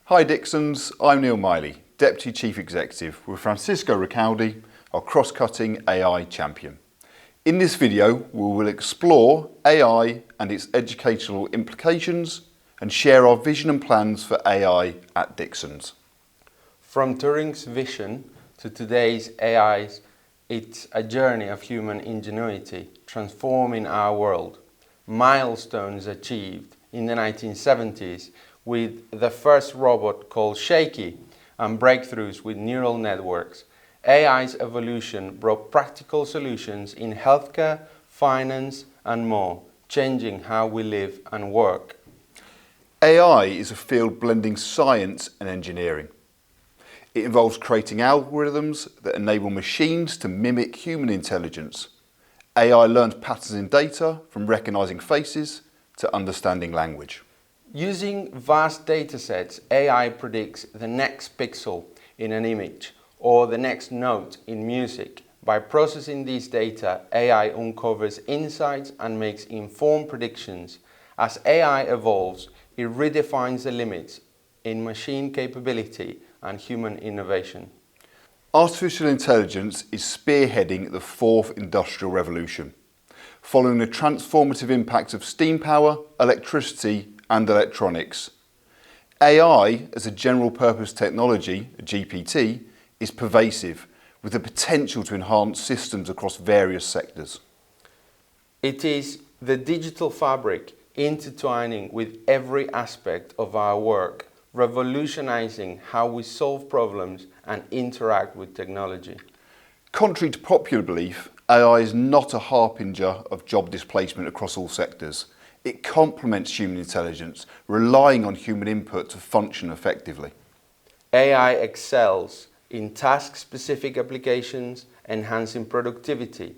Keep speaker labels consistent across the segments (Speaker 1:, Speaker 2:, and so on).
Speaker 1: Hi Dixons, I'm Neil Miley, Deputy Chief Executive with Francisco Recalde, our cross-cutting AI champion. In this video, we will explore AI and its educational implications and share our vision and plans for AI at Dixons.
Speaker 2: From Turing's vision to today's AIs, it's a journey of human ingenuity, transforming our world. Milestones achieved in the 1970s with the first robot called Shaky and breakthroughs with neural networks. AI's evolution brought practical solutions in healthcare, finance and more, changing how we live and work.
Speaker 1: AI is a field blending science and engineering. It involves creating algorithms that enable machines to mimic human intelligence. AI learns patterns in data from recognizing faces to understanding language.
Speaker 2: Using vast datasets, AI predicts the next pixel in an image or the next note in music. By processing these data, AI uncovers insights and makes informed predictions. As AI evolves, it redefines the limits in machine capability and human innovation.
Speaker 1: Artificial intelligence is spearheading the fourth industrial revolution, following the transformative impact of steam power, electricity and electronics. AI as a general purpose technology, a GPT, is pervasive with the potential to enhance systems across various sectors.
Speaker 2: It is the digital fabric intertwining with every aspect of our work, revolutionizing how we solve problems and interact with technology.
Speaker 1: Contrary to popular belief, AI is not a harbinger of job displacement across all sectors. It complements human intelligence, relying on human input to function effectively.
Speaker 2: AI excels in task-specific applications, enhancing productivity,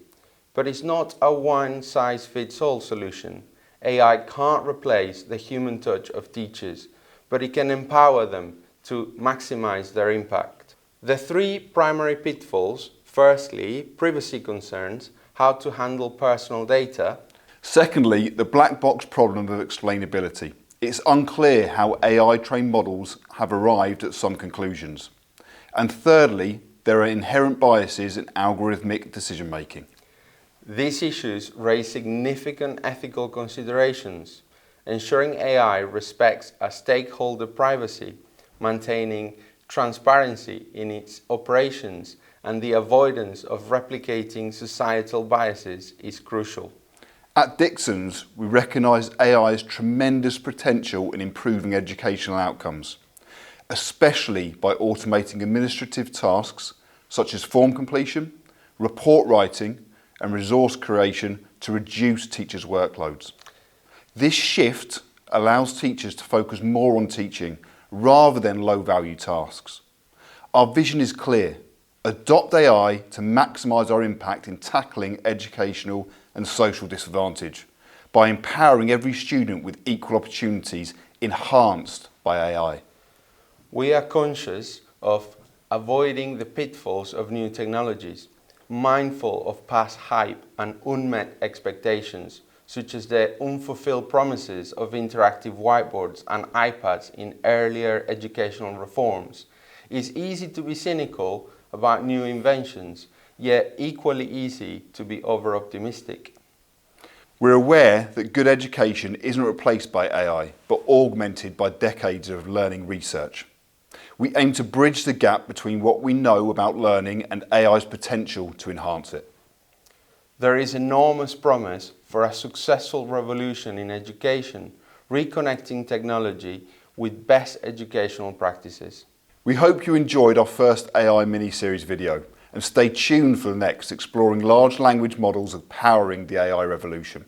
Speaker 2: but it's not a one-size-fits-all solution. AI can't replace the human touch of teachers, but it can empower them to maximize their impact. The three primary pitfalls: firstly, privacy concerns, how to handle personal data.
Speaker 1: Secondly, the black box problem of explainability. It's unclear how AI-trained models have arrived at some conclusions. And thirdly, there are inherent biases in algorithmic decision-making.
Speaker 2: These issues raise significant ethical considerations. Ensuring AI respects a stakeholder privacy, maintaining transparency in its operations, and the avoidance of replicating societal biases is crucial.
Speaker 1: At Dixons, we recognise AI's tremendous potential in improving educational outcomes, especially by automating administrative tasks such as form completion, report writing and resource creation to reduce teachers' workloads. This shift allows teachers to focus more on teaching rather than low-value tasks. Our vision is clear: adopt AI to maximise our impact in tackling educational and social disadvantage by empowering every student with equal opportunities enhanced by AI.
Speaker 2: We are conscious of avoiding the pitfalls of new technologies, mindful of past hype and unmet expectations, such as the unfulfilled promises of interactive whiteboards and iPads in earlier educational reforms. It's easy to be cynical about new inventions, yet equally easy to be over-optimistic.
Speaker 1: We're aware that good education isn't replaced by AI, but augmented by decades of learning research. We aim to bridge the gap between what we know about learning and AI's potential to enhance it.
Speaker 2: There is enormous promise for a successful revolution in education, reconnecting technology with best educational practices.
Speaker 1: We hope you enjoyed our first AI mini-series video and stay tuned for the next, exploring large language models powering the AI revolution.